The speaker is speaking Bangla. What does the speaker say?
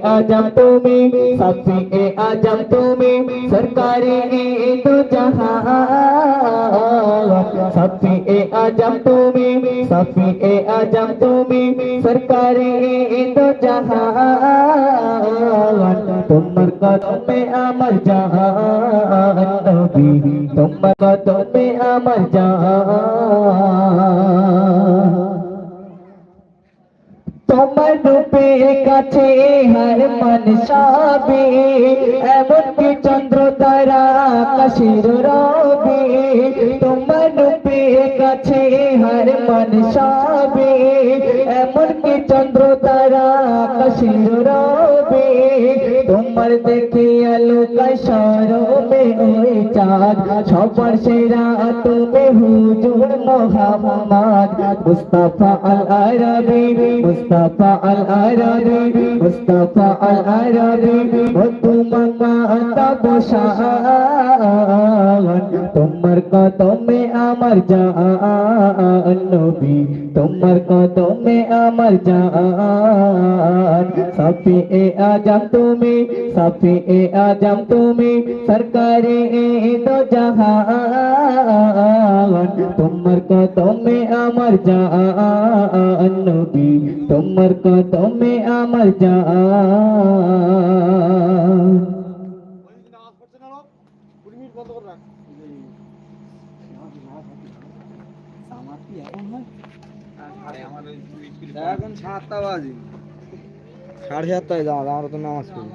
आजम तुम्हें, शफीए आजम तुम्हें, सरकारे दो जहां। शफीए आजम तुम्हें, शफीए आजम तुम्हें, सरकारे दो जहां। तुम्हार कदमे आमर जान नबी, तुम्हार कदमे आमर जान। তোমার রূপের কাছে হার মনসাবে, এমনকি চন্দ্র তারা আকাশের রবে। তোমার রূপের কাছে হার মনসাবে, এমনকি চন্দ্র তারা আকাশের রবে। তোমার দেখে আলোকায় শরমে ওই চাঁদ, সবার সেরা তুমি হুজুর মুহাম্মদ। মুস্তাফা আল আরবি, মুস্তাফা আল আরবি, মুস্তাফা আল আরবি, ও তোমার মাতা বসান। তোমার কদমে আমার জান নবী, তোমার কদমে আমার জান। শফীয়ে আজম তুমি, শফীয়ে আজম তুমি, সরকারে দো জাহান। তোমার কদমে আমার জান নবী, তোমার কদমে আমার জান। এখন 7টা বাজে, 7:30টায় যাওয়া, আমরা তো নামাজ পড়ি।